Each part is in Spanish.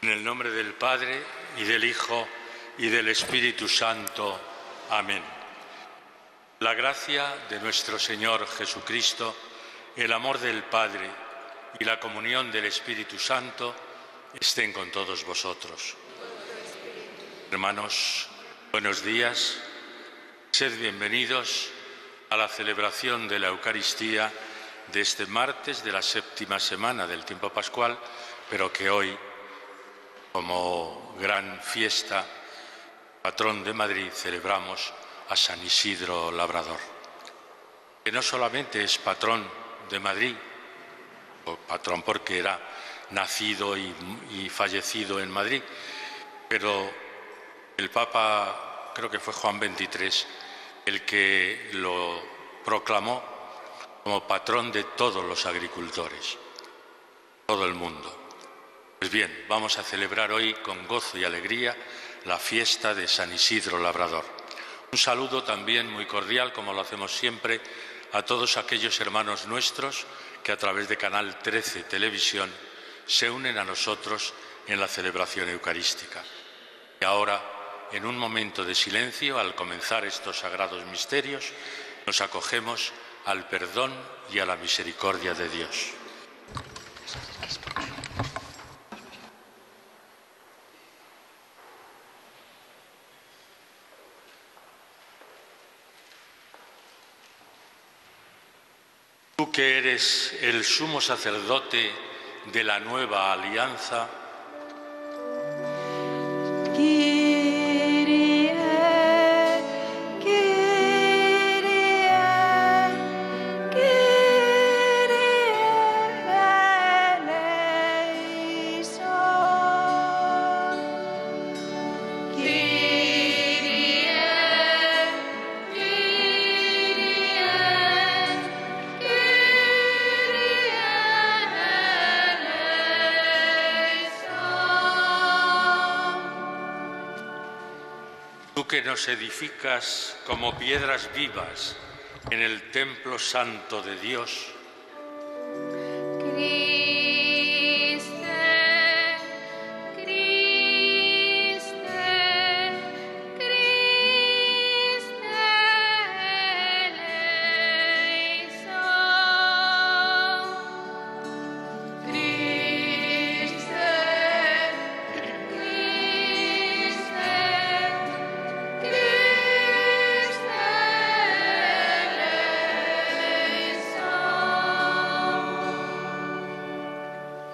En el nombre del Padre, y del Hijo, y del Espíritu Santo. Amén. La gracia de nuestro Señor Jesucristo, el amor del Padre y la comunión del Espíritu Santo estén con todos vosotros. Hermanos, buenos días. Sed bienvenidos a la celebración de la Eucaristía de este martes de la séptima semana del tiempo pascual, pero que hoy, como gran fiesta, patrón de Madrid, celebramos a San Isidro Labrador, que no solamente es patrón de Madrid, o patrón porque era nacido y fallecido en Madrid, pero el Papa, creo que fue Juan XXIII, el que lo proclamó como patrón de todos los agricultores, todo el mundo. Pues bien, vamos a celebrar hoy con gozo y alegría la fiesta de San Isidro Labrador. Un saludo también muy cordial, como lo hacemos siempre, a todos aquellos hermanos nuestros que a través de Canal 13 Televisión se unen a nosotros en la celebración eucarística. Y ahora, en un momento de silencio, al comenzar estos sagrados misterios, nos acogemos al perdón y a la misericordia de Dios. Tú que eres el sumo sacerdote de la nueva alianza, tú que nos edificas como piedras vivas en el templo santo de Dios,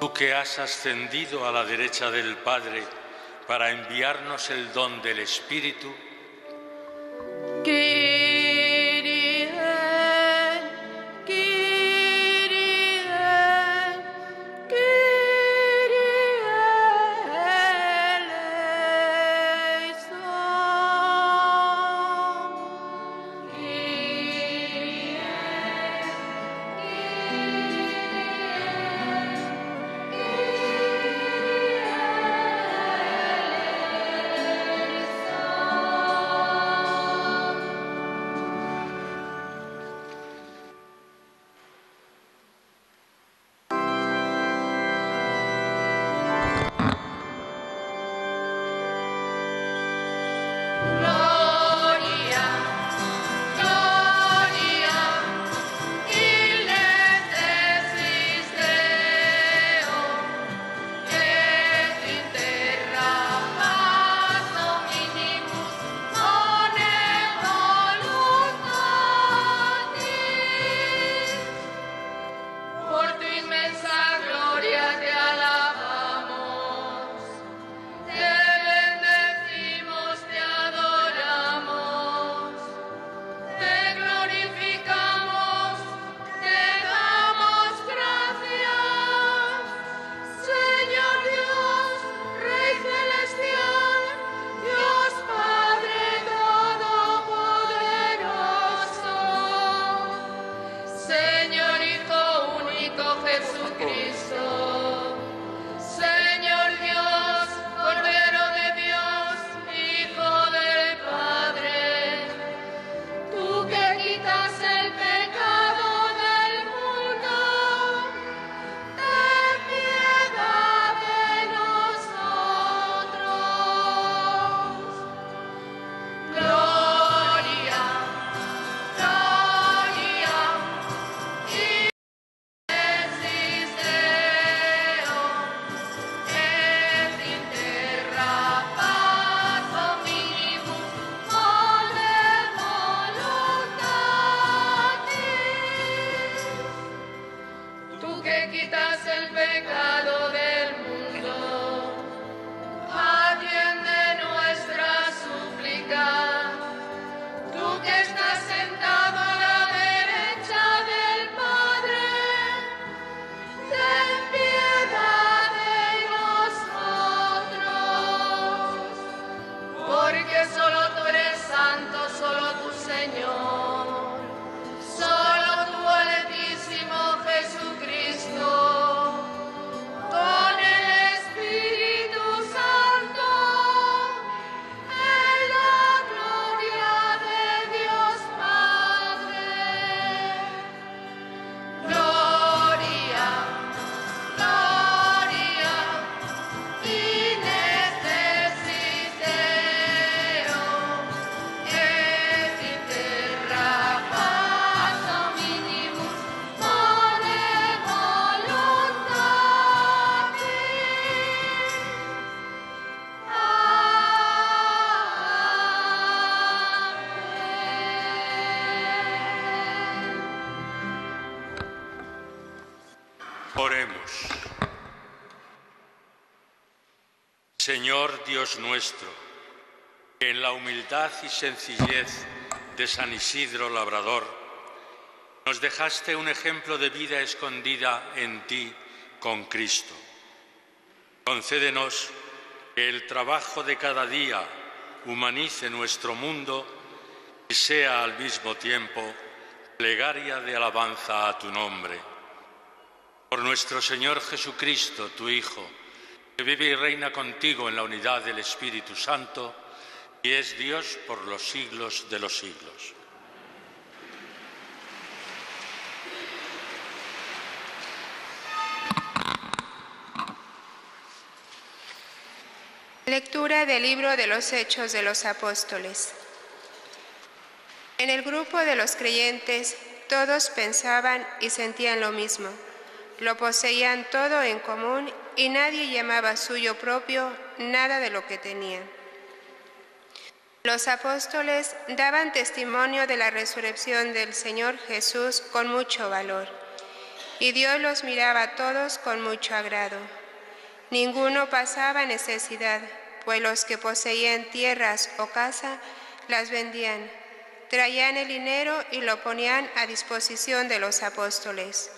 tú que has ascendido a la derecha del Padre para enviarnos el don del Espíritu, Oremos. Señor Dios nuestro, que en la humildad y sencillez de San Isidro Labrador nos dejaste un ejemplo de vida escondida en ti con Cristo. Concédenos que el trabajo de cada día humanice nuestro mundo y sea al mismo tiempo plegaria de alabanza a tu nombre. Por nuestro Señor Jesucristo, tu Hijo, que vive y reina contigo en la unidad del Espíritu Santo y es Dios por los siglos de los siglos. Lectura del libro de los Hechos de los Apóstoles. En el grupo de los creyentes todos pensaban y sentían lo mismo. Lo poseían todo en común y nadie llamaba suyo propio nada de lo que tenía. Los apóstoles daban testimonio de la resurrección del Señor Jesús con mucho valor, y Dios los miraba a todos con mucho agrado. Ninguno pasaba necesidad, pues los que poseían tierras o casa las vendían, traían el dinero y lo ponían a disposición de los apóstoles.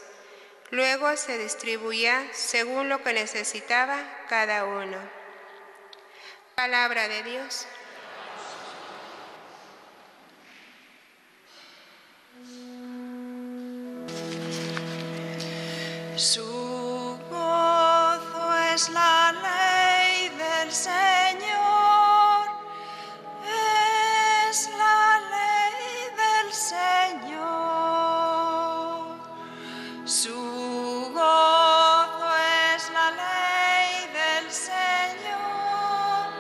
Luego se distribuía según lo que necesitaba cada uno. Palabra de Dios. Su gozo es la ley del Señor, es la ley del Señor. Su gozo es la ley del Señor,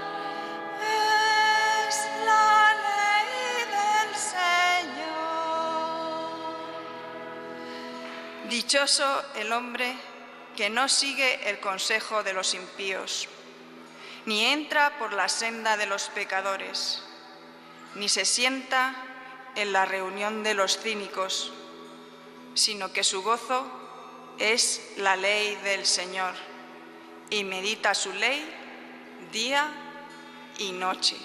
es la ley del Señor. Dichoso el hombre que no sigue el consejo de los impíos, ni entra por la senda de los pecadores, ni se sienta en la reunión de los cínicos, sino que su gozo es la ley del Señor, y medita su ley día y noche.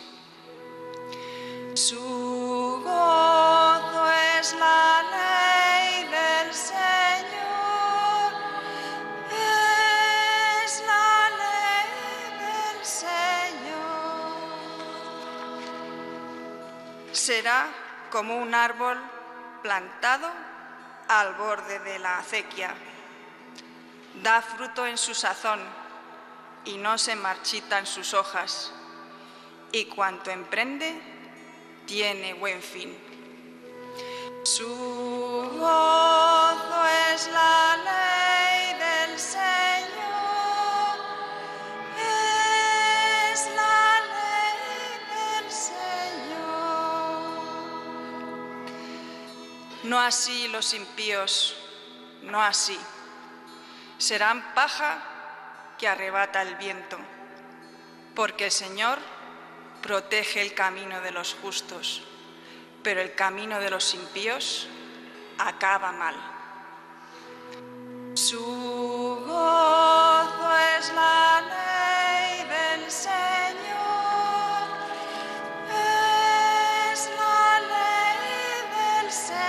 Su gozo es la ley del Señor, es la ley del Señor. Será como un árbol plantado al borde de la acequia. Da fruto en su sazón y no se marchitan sus hojas, y cuanto emprende tiene buen fin. Su gozo es la ley del Señor, es la ley del Señor. No así los impíos, no así. Serán paja que arrebata el viento, porque el Señor protege el camino de los justos, pero el camino de los impíos acaba mal. Su gozo es la ley del Señor, es la ley del Señor.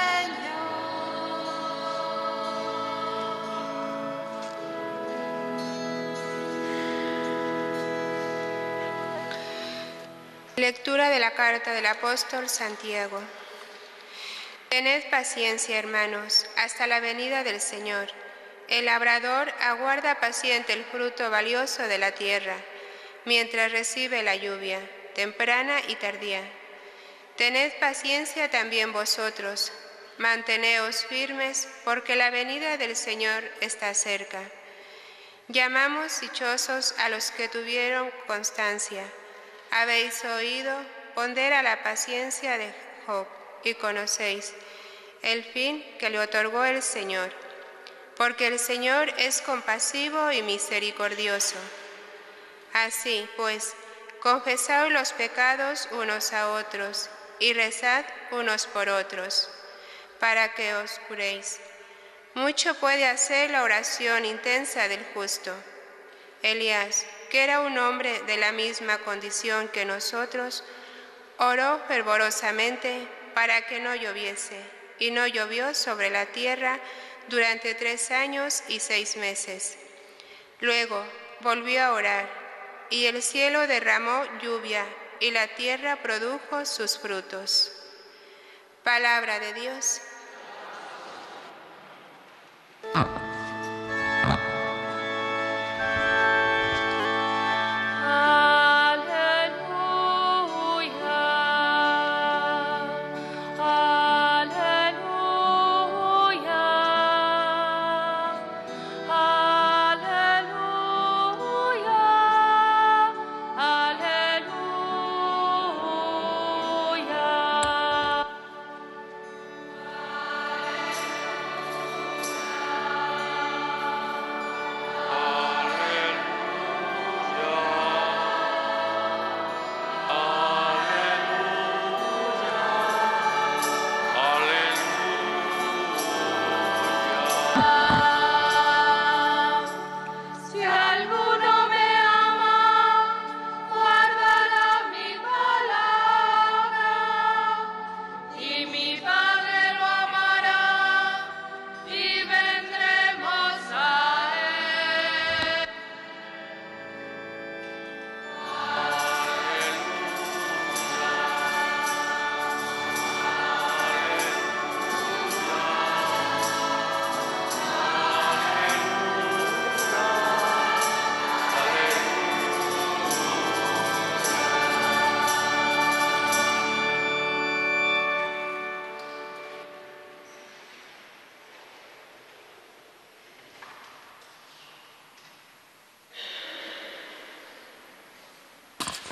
Lectura de la carta del apóstol Santiago. Tened paciencia, hermanos, hasta la venida del Señor. El labrador aguarda paciente el fruto valioso de la tierra, mientras recibe la lluvia, temprana y tardía. Tened paciencia también vosotros, manteneos firmes, porque la venida del Señor está cerca. Llamamos dichosos a los que tuvieron constancia. Habéis oído, pondera la paciencia de Job y conocéis el fin que le otorgó el Señor, porque el Señor es compasivo y misericordioso. Así pues, confesad los pecados unos a otros y rezad unos por otros, para que os curéis. Mucho puede hacer la oración intensa del justo. Elías, que era un hombre de la misma condición que nosotros, oró fervorosamente para que no lloviese, y no llovió sobre la tierra durante 3 años y 6 meses. Luego volvió a orar, y el cielo derramó lluvia, y la tierra produjo sus frutos. Palabra de Dios.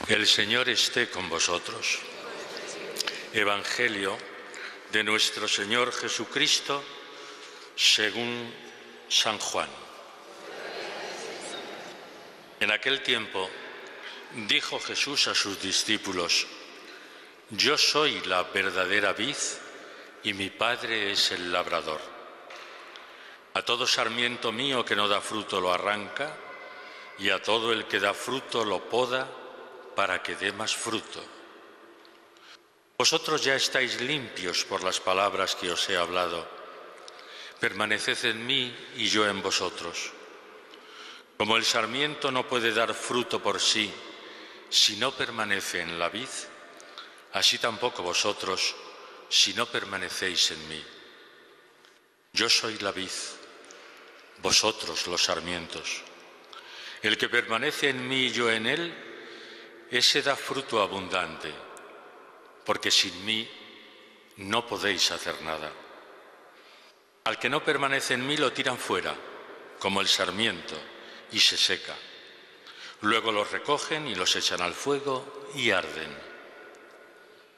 El Señor esté con vosotros. Evangelio de nuestro Señor Jesucristo según San Juan. En aquel tiempo dijo Jesús a sus discípulos: Yo soy la verdadera vid y mi Padre es el labrador. A todo sarmiento mío que no da fruto lo arranca, y a todo el que da fruto lo poda para que dé más fruto. Vosotros ya estáis limpios por las palabras que os he hablado. Permaneced en mí y yo en vosotros. Como el sarmiento no puede dar fruto por sí si no permanece en la vid, así tampoco vosotros si no permanecéis en mí. Yo soy la vid, vosotros los sarmientos. El que permanece en mí y yo en él, ese da fruto abundante, porque sin mí no podéis hacer nada. Al que no permanece en mí lo tiran fuera, como el sarmiento, y se seca. Luego los recogen y los echan al fuego y arden.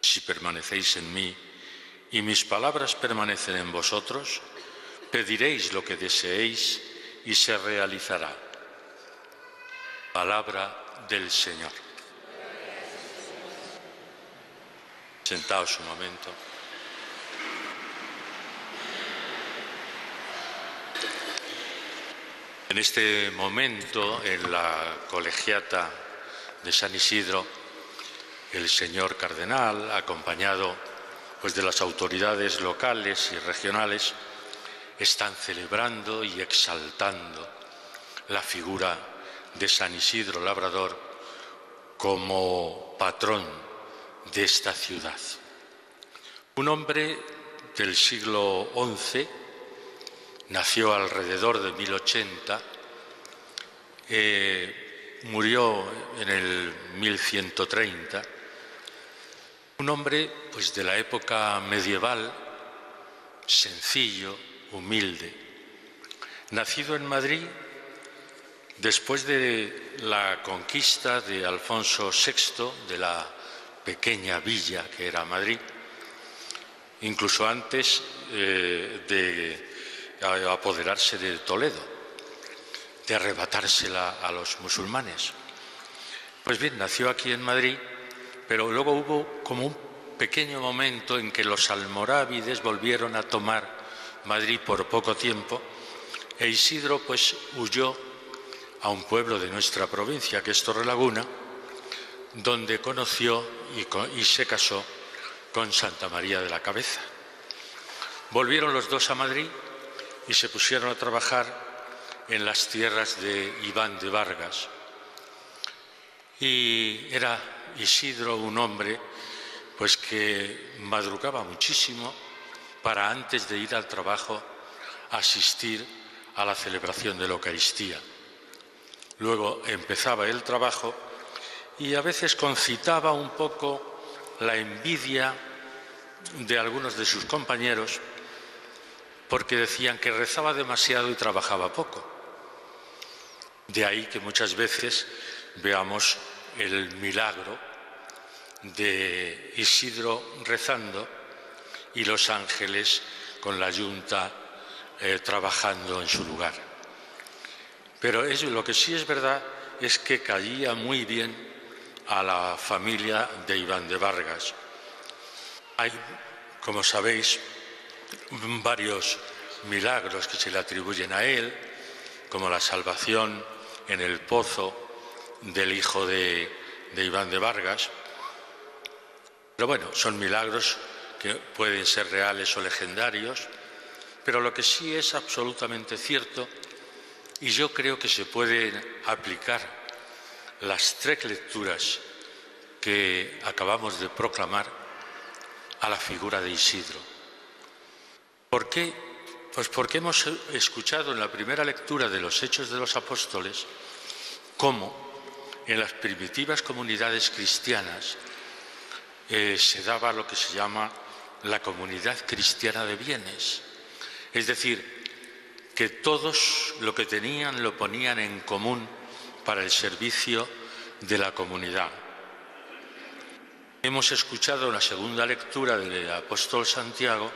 Si permanecéis en mí y mis palabras permanecen en vosotros, pediréis lo que deseéis y se realizará. Palabra del Señor. Sentaos un momento. En este momento, en la colegiata de San Isidro, el señor cardenal, acompañado de las autoridades locales y regionales, están celebrando y exaltando la figura de San Isidro Labrador como patrón de esta ciudad. Un hombre del siglo XI, nació alrededor de 1080, murió en el 1130, un hombre de la época medieval, sencillo, humilde, nacido en Madrid después de la conquista de Alfonso VI de la pequeña villa que era Madrid, incluso antes de apoderarse de Toledo, de arrebatársela a los musulmanes. Pues bien, nació aquí en Madrid, pero luego hubo como un pequeño momento en que los almorávides volvieron a tomar Madrid por poco tiempo, e Isidro pues huyó a un pueblo de nuestra provincia, que es Torrelaguna, donde conoció y se casó con Santa María de la Cabeza. Volvieron los dos a Madrid y se pusieron a trabajar en las tierras de Iván de Vargas. Y era Isidro un hombre pues que madrugaba muchísimo para, antes de ir al trabajo, asistir a la celebración de la Eucaristía. Luego empezaba el trabajo y a veces concitaba un poco la envidia de algunos de sus compañeros, porque decían que rezaba demasiado y trabajaba poco. De ahí que muchas veces veamos el milagro de Isidro rezando y los ángeles con la yunta trabajando en su lugar. Pero lo que sí es verdad es que caía muy bien a la familia de Iván de Vargas. Hay, como sabéis, varios milagros que se le atribuyen a él, como la salvación en el pozo del hijo de Iván de Vargas. Pero bueno, son milagros que pueden ser reales o legendarios, pero lo que sí es absolutamente cierto, y yo creo que se pueden aplicar las tres lecturas que acabamos de proclamar a la figura de Isidro. ¿Por qué? Pues porque hemos escuchado en la primera lectura de los Hechos de los Apóstoles cómo en las primitivas comunidades cristianas se daba lo que se llama la comunidad cristiana de bienes. Es decir, que todos lo que tenían lo ponían en común para el servicio de la comunidad. Hemos escuchado en la segunda lectura del apóstol Santiago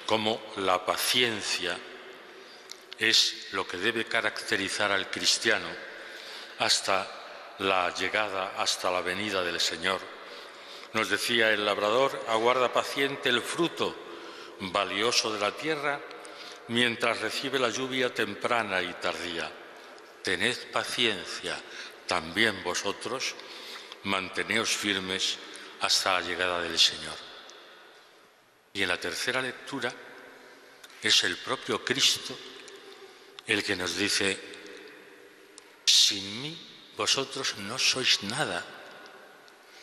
cómo la paciencia es lo que debe caracterizar al cristiano hasta la llegada, hasta la venida del Señor. Nos decía: el labrador aguarda paciente el fruto valioso de la tierra mientras recibe la lluvia temprana y tardía. Tened paciencia también vosotros, manteneos firmes hasta la llegada del Señor. Y en la tercera lectura es el propio Cristo el que nos dice: sin mí vosotros no sois nada,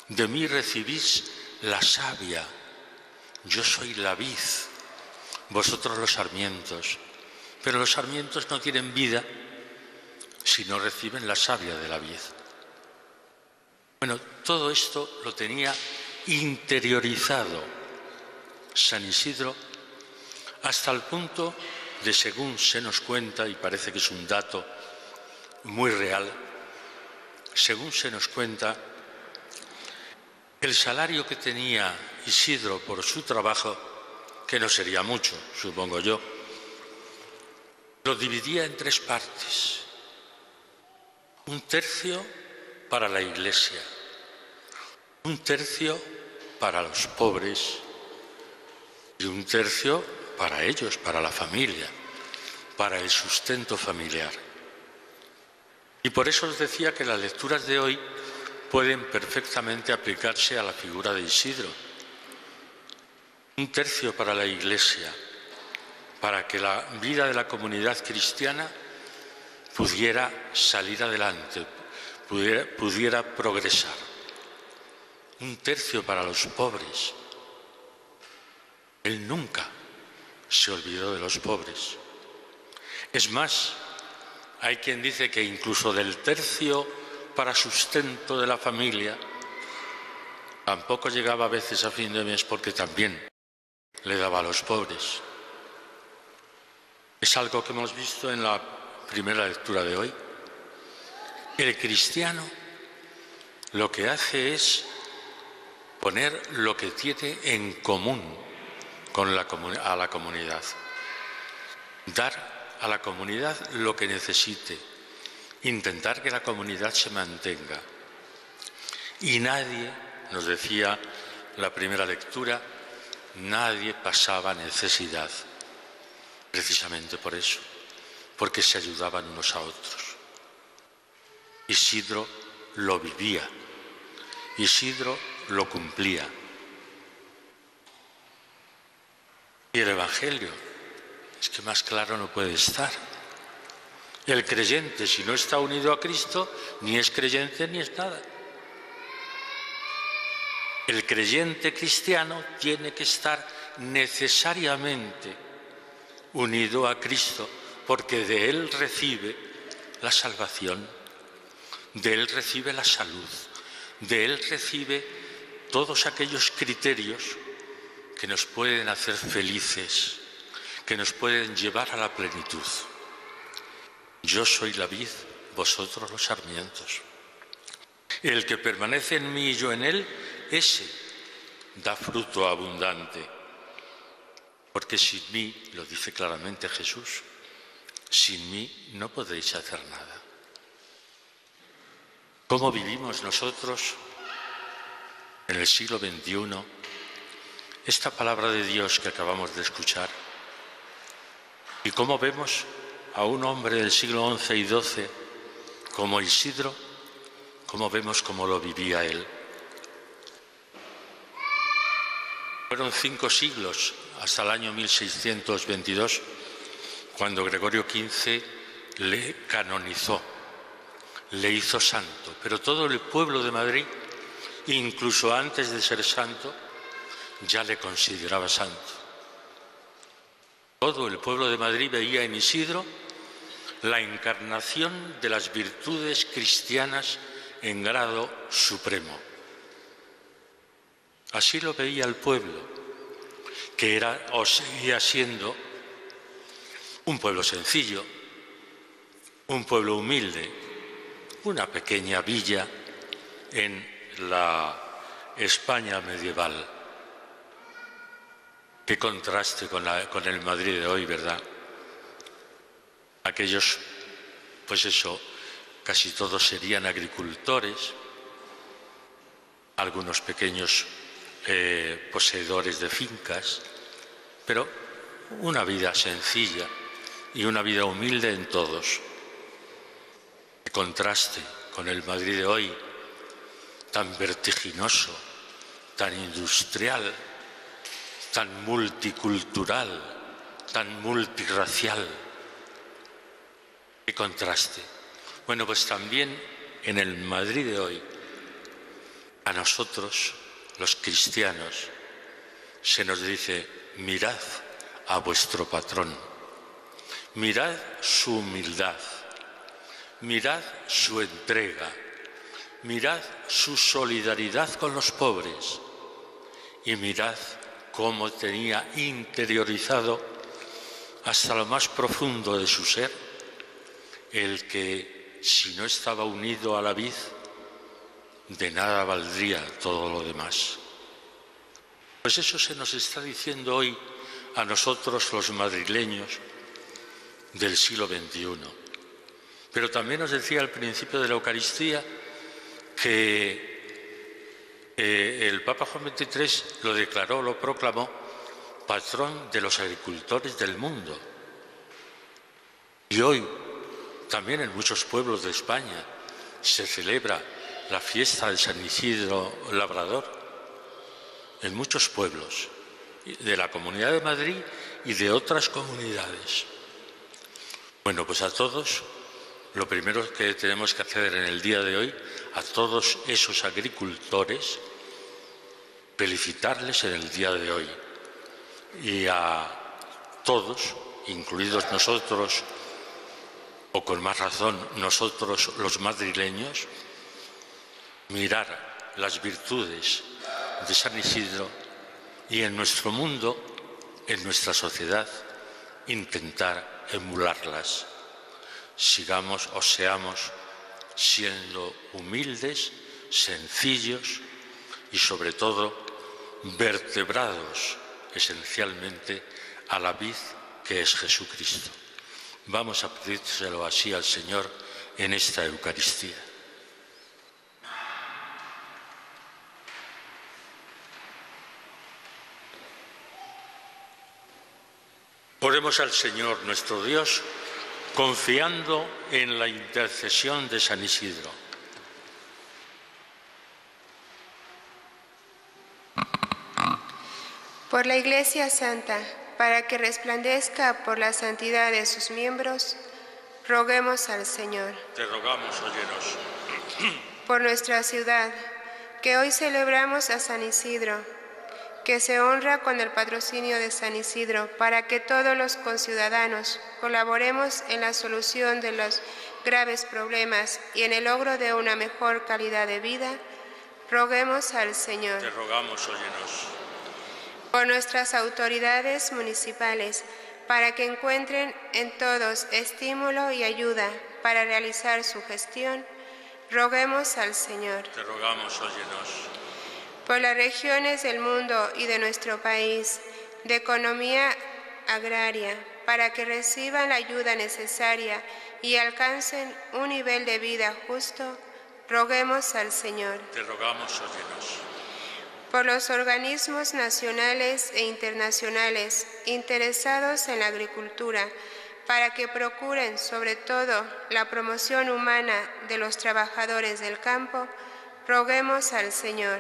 de mí recibís la savia, yo soy la vid, vosotros los sarmientos, pero los sarmientos no tienen vida si no reciben la savia de la vid. Bueno, todo esto lo tenía interiorizado San Isidro hasta el punto de, según se nos cuenta, y parece que es un dato muy real, según se nos cuenta, el salario que tenía Isidro por su trabajo, que no sería mucho, supongo yo, lo dividía en tres partes: un tercio para la Iglesia, un tercio para los pobres y un tercio para ellos, para la familia, para el sustento familiar. Y por eso os decía que las lecturas de hoy pueden perfectamente aplicarse a la figura de Isidro. Un tercio para la Iglesia, para que la vida de la comunidad cristiana pudiera salir adelante, pudiera progresar. Un tercio para los pobres. Él nunca se olvidó de los pobres. Es más, hay quien dice que incluso del tercio para sustento de la familia tampoco llegaba a veces a fin de mes, porque también le daba a los pobres. Es algo que hemos visto en la primera lectura de hoy. El cristiano lo que hace es poner lo que tiene en común a la comunidad, dar a la comunidad lo que necesite, intentar que la comunidad se mantenga. Y nadie, nos decía la primera lectura, nadie pasaba necesidad. precisamente por eso, porque se ayudaban unos a otros. Isidro lo vivía, Isidro lo cumplía. Y el Evangelio, es que más claro no puede estar. El creyente, si no está unido a Cristo, ni es creyente ni es nada. El creyente cristiano tiene que estar necesariamente unido a Cristo, porque de Él recibe la salvación, de Él recibe la salud, de Él recibe todos aquellos criterios que nos pueden hacer felices, que nos pueden llevar a la plenitud. Yo soy la vid, vosotros los sarmientos. El que permanece en mí y yo en él, ese da fruto abundante. Porque sin mí, lo dice claramente Jesús, sin mí no podéis hacer nada. ¿Cómo vivimos nosotros en el siglo XXI esta palabra de Dios que acabamos de escuchar? ¿Y cómo vemos a un hombre del siglo XI y XII como Isidro? ¿Cómo vemos cómo lo vivía él? Fueron 5 siglos hasta el año 1622, cuando Gregorio XV le canonizó, le hizo santo. Pero todo el pueblo de Madrid, incluso antes de ser santo, ya le consideraba santo. Todo el pueblo de Madrid veía en Isidro la encarnación de las virtudes cristianas en grado supremo. Así lo veía el pueblo, que era o seguía siendo un pueblo sencillo, un pueblo humilde, una pequeña villa en la España medieval. Qué contraste con el Madrid de hoy, ¿verdad? Aquellos, pues eso, casi todos serían agricultores, algunos pequeños poseedores de fincas, pero una vida sencilla y una vida humilde en todos. Qué contraste con el Madrid de hoy, tan vertiginoso, tan industrial, tan multicultural, tan multirracial. Qué contraste. Bueno, pues también en el Madrid de hoy, a nosotros, los cristianos, se nos dice: mirad a vuestro patrón, mirad su humildad, mirad su entrega, mirad su solidaridad con los pobres y mirad cómo tenía interiorizado hasta lo más profundo de su ser el que, si no estaba unido a la vid, de nada valdría todo lo demás. Pues eso se nos está diciendo hoy a nosotros los madrileños del siglo XXI. Pero también nos decía al principio de la Eucaristía que el Papa Juan XXIII lo declaró, lo proclamó patrón de los agricultores del mundo. Y hoy también en muchos pueblos de España se celebra la fiesta de San Isidro Labrador, en muchos pueblos de la Comunidad de Madrid y de otras comunidades. Bueno, pues a todos, lo primero que tenemos que hacer en el día de hoy, a todos esos agricultores, felicitarles en el día de hoy. Y a todos, incluidos nosotros, o con más razón nosotros los madrileños, mirar las virtudes de San Isidro y en nuestro mundo, en nuestra sociedad, intentar emularlas. Sigamos o seamos siendo humildes, sencillos y sobre todo vertebrados esencialmente a la vid que es Jesucristo. Vamos a pedírselo así al Señor en esta Eucaristía. Oremos al Señor nuestro Dios, confiando en la intercesión de San Isidro. Por la Iglesia Santa, para que resplandezca por la santidad de sus miembros, roguemos al Señor. Te rogamos, óyenos. Por nuestra ciudad, que hoy celebramos a San Isidro, que se honra con el patrocinio de San Isidro, para que todos los conciudadanos colaboremos en la solución de los graves problemas y en el logro de una mejor calidad de vida, roguemos al Señor. Te rogamos, óyenos. Por nuestras autoridades municipales, para que encuentren en todos estímulo y ayuda para realizar su gestión, roguemos al Señor. Te rogamos, óyenos. Por las regiones del mundo y de nuestro país, de economía agraria, para que reciban la ayuda necesaria y alcancen un nivel de vida justo, roguemos al Señor. Te rogamos, óyenos. Por los organismos nacionales e internacionales interesados en la agricultura, para que procuren sobre todo la promoción humana de los trabajadores del campo, roguemos al Señor.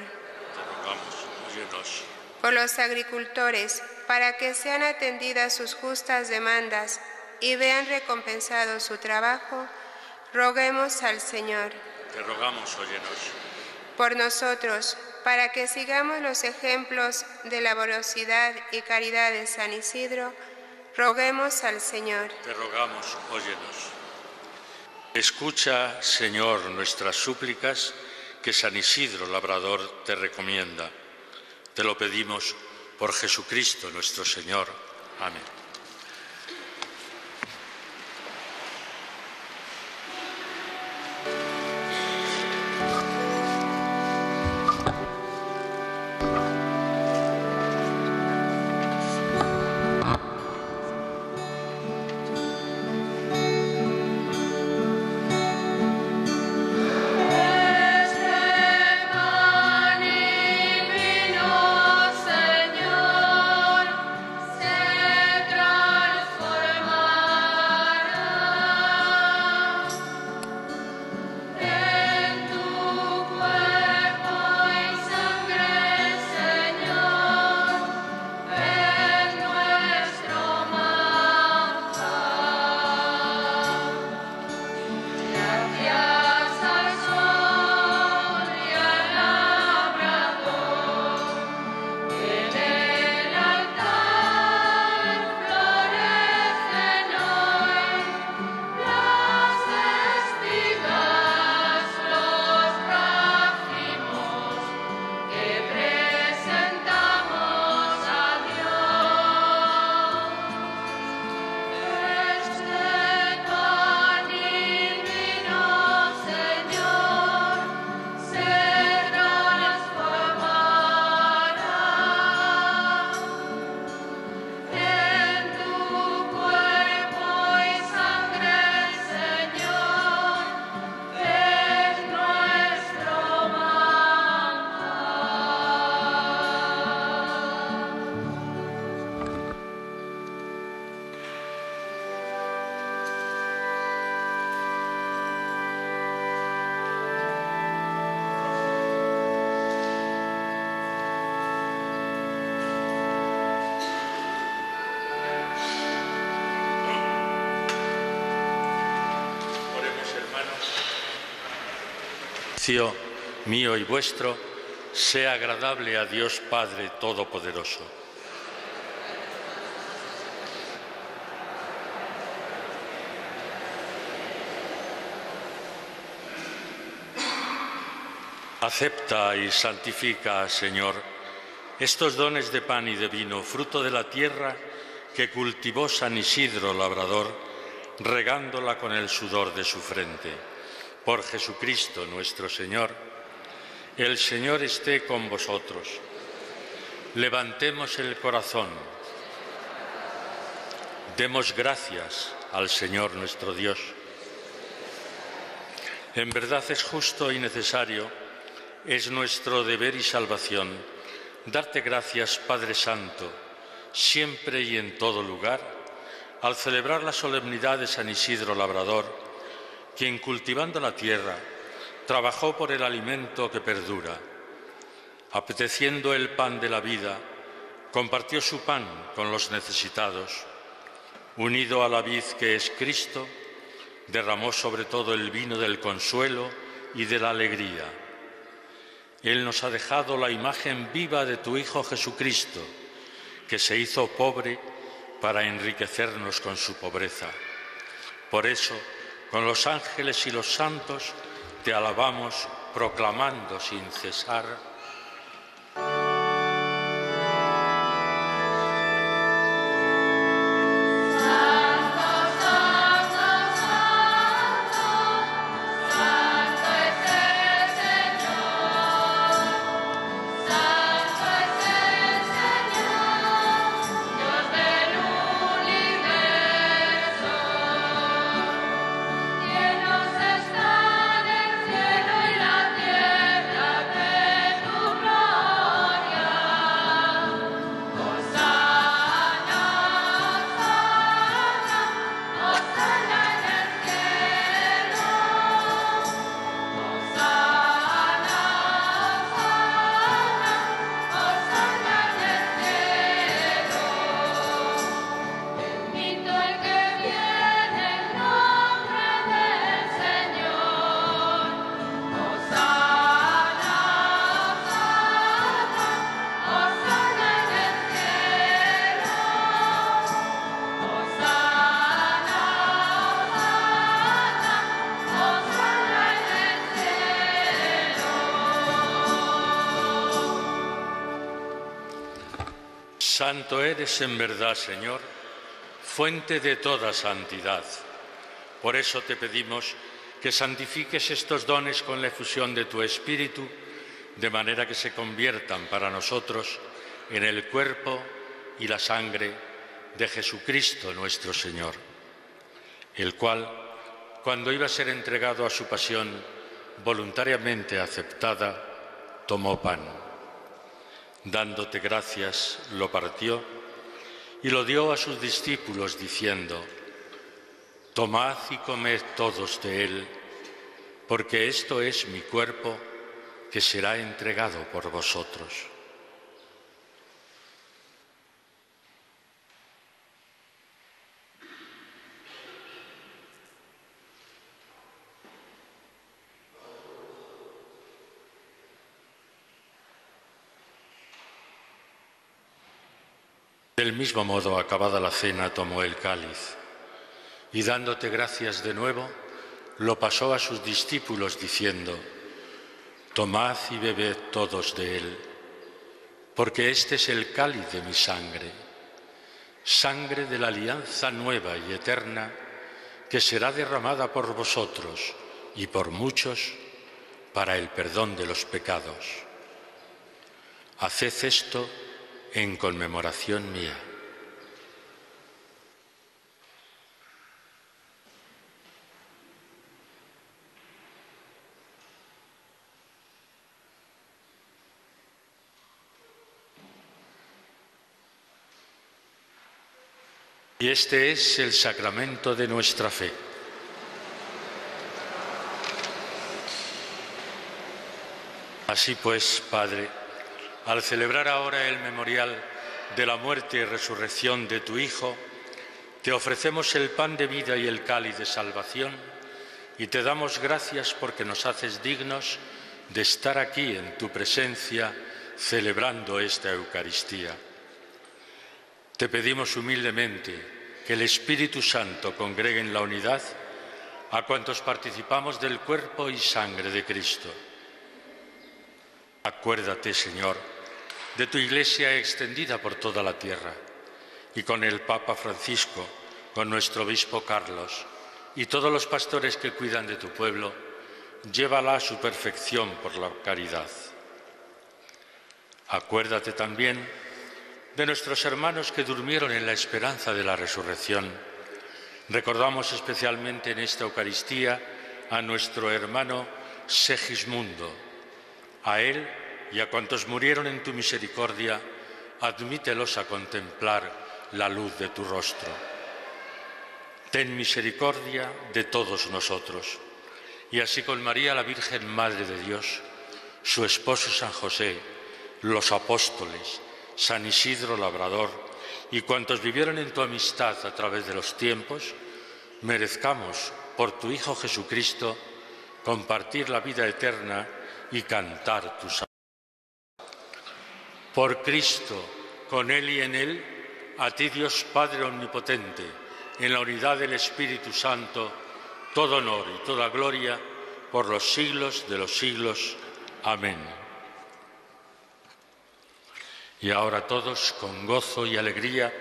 Te rogamos, óyenos. Por los agricultores, para que sean atendidas sus justas demandas y vean recompensado su trabajo, roguemos al Señor. Te rogamos, óyenos. Por nosotros, para que sigamos los ejemplos de laboriosidad y caridad de San Isidro, roguemos al Señor. Te rogamos, óyenos. Escucha, Señor, nuestras súplicas que San Isidro Labrador te recomienda. Te lo pedimos por Jesucristo nuestro Señor. Amén. Mío y vuestro, sea agradable a Dios Padre Todopoderoso. Acepta y santifica, Señor, estos dones de pan y de vino, fruto de la tierra que cultivó San Isidro Labrador, regándola con el sudor de su frente. Por Jesucristo nuestro Señor. El Señor esté con vosotros. Levantemos el corazón. Demos gracias al Señor nuestro Dios. En verdad es justo y necesario, es nuestro deber y salvación, darte gracias, Padre Santo, siempre y en todo lugar, al celebrar la solemnidad de San Isidro Labrador, quien cultivando la tierra trabajó por el alimento que perdura. Apeteciendo el pan de la vida, compartió su pan con los necesitados. Unido a la vid que es Cristo, derramó sobre todo el vino del consuelo y de la alegría. Él nos ha dejado la imagen viva de tu Hijo Jesucristo, que se hizo pobre para enriquecernos con su pobreza. Por eso, con los ángeles y los santos, te alabamos proclamando sin cesar: Santo eres en verdad, Señor, fuente de toda santidad. Por eso te pedimos que santifiques estos dones con la efusión de tu Espíritu, de manera que se conviertan para nosotros en el cuerpo y la sangre de Jesucristo nuestro Señor, el cual, cuando iba a ser entregado a su pasión voluntariamente aceptada, tomó pan. Dándote gracias, lo partió y lo dio a sus discípulos, diciendo: Tomad y comed todos de él, porque esto es mi cuerpo, que será entregado por vosotros. Del mismo modo, acabada la cena, tomó el cáliz y, dándote gracias de nuevo, lo pasó a sus discípulos, diciendo: Tomad y bebed todos de él, porque este es el cáliz de mi sangre, sangre de la alianza nueva y eterna, que será derramada por vosotros y por muchos para el perdón de los pecados. Haced esto en conmemoración mía. Y este es el sacramento de nuestra fe. Así pues, Padre, al celebrar ahora el memorial de la muerte y resurrección de tu Hijo, te ofrecemos el pan de vida y el cáliz de salvación y te damos gracias porque nos haces dignos de estar aquí en tu presencia celebrando esta Eucaristía. Te pedimos humildemente que el Espíritu Santo congregue en la unidad a cuantos participamos del cuerpo y sangre de Cristo. Acuérdate, Señor, de tu Iglesia extendida por toda la tierra, y con el Papa Francisco, con nuestro obispo Carlos y todos los pastores que cuidan de tu pueblo, llévala a su perfección por la caridad. Acuérdate también de nuestros hermanos que durmieron en la esperanza de la resurrección. Recordamos especialmente en esta Eucaristía a nuestro hermano Segismundo. A él y a cuantos murieron en tu misericordia, admítelos a contemplar la luz de tu rostro. ten misericordia de todos nosotros. Y así con María, la Virgen Madre de Dios, su esposo San José, los apóstoles, San Isidro Labrador y cuantos vivieron en tu amistad a través de los tiempos, merezcamos, por tu Hijo Jesucristo, compartir la vida eterna y cantar tu salvación. Por Cristo, con Él y en Él, a ti Dios Padre Omnipotente, en la unidad del Espíritu Santo, todo honor y toda gloria por los siglos de los siglos. Amén. Y ahora todos, con gozo y alegría,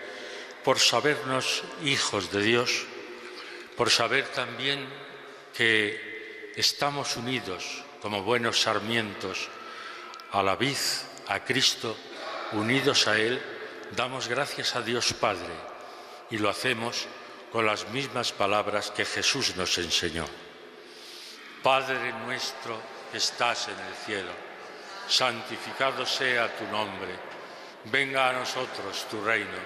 por sabernos hijos de Dios, por saber también que estamos unidos como buenos sarmientos a la vid, a Cristo, unidos a Él, damos gracias a Dios Padre y lo hacemos con las mismas palabras que Jesús nos enseñó. Padre nuestro que estás en el cielo, santificado sea tu nombre, venga a nosotros tu reino,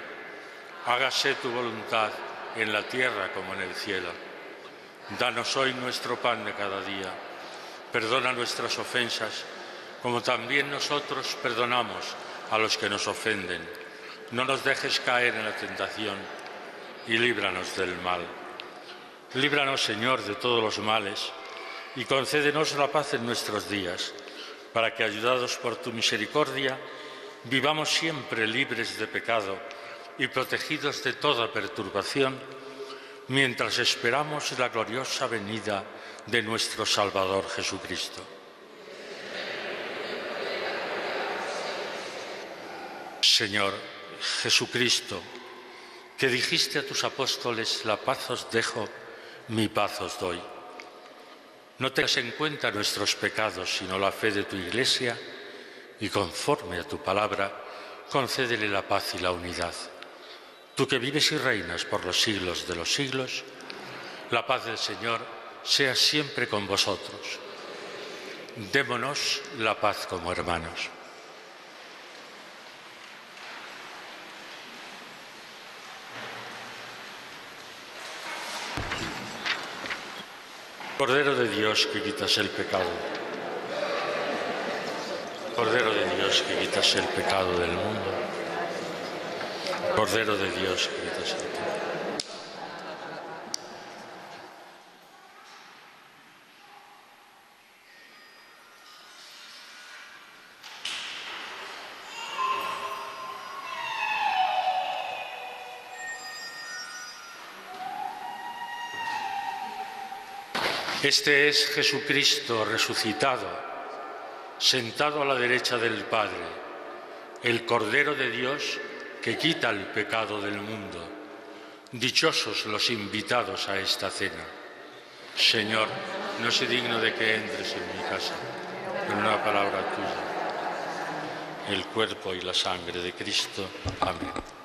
hágase tu voluntad en la tierra como en el cielo. Danos hoy nuestro pan de cada día, perdona nuestras ofensas, como también nosotros perdonamos a los que nos ofenden. No nos dejes caer en la tentación y líbranos del mal. Líbranos, Señor, de todos los males y concédenos la paz en nuestros días, para que, ayudados por tu misericordia, vivamos siempre libres de pecado y protegidos de toda perturbación, mientras esperamos la gloriosa venida de nuestro Salvador Jesucristo. Señor Jesucristo, que dijiste a tus apóstoles, la paz os dejo, mi paz os doy. No tengas en cuenta nuestros pecados, sino la fe de tu Iglesia, y conforme a tu palabra, concédele la paz y la unidad. Tú que vives y reinas por los siglos de los siglos, la paz del Señor sea siempre con vosotros. Démonos la paz como hermanos. Cordero de Dios, que quitas el pecado. Cordero de Dios, que quitas el pecado del mundo. Cordero de Dios, que quitas el pecado. Este es Jesucristo resucitado, sentado a la derecha del Padre, el Cordero de Dios que quita el pecado del mundo. Dichosos los invitados a esta cena. Señor, no soy digno de que entres en mi casa, con una palabra tuya, el cuerpo y la sangre de Cristo. Amén.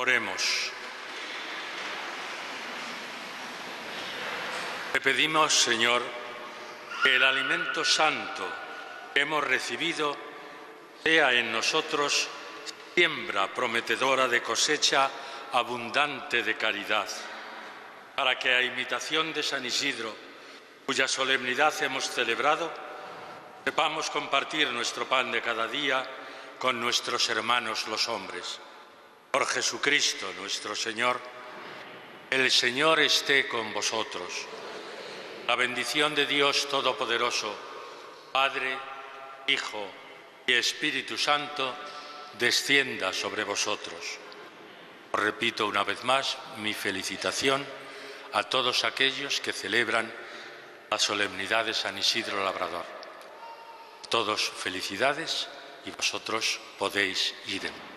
Oremos. Te pedimos, Señor, que el alimento santo que hemos recibido sea en nosotros siembra prometedora de cosecha abundante de caridad, para que a imitación de San Isidro, cuya solemnidad hemos celebrado, sepamos compartir nuestro pan de cada día con nuestros hermanos los hombres. Por Jesucristo nuestro Señor. El Señor esté con vosotros. La bendición de Dios Todopoderoso, Padre, Hijo y Espíritu Santo, descienda sobre vosotros. Os repito una vez más mi felicitación a todos aquellos que celebran la solemnidad de San Isidro Labrador. Todos felicidades y vosotros podéis ir en paz.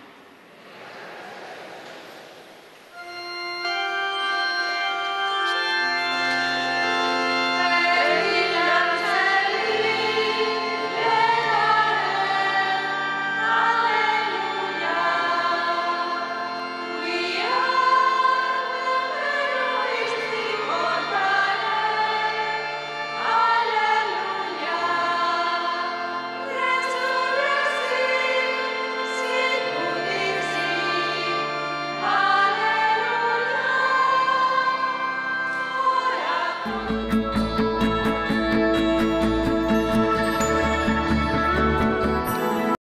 Aleluya.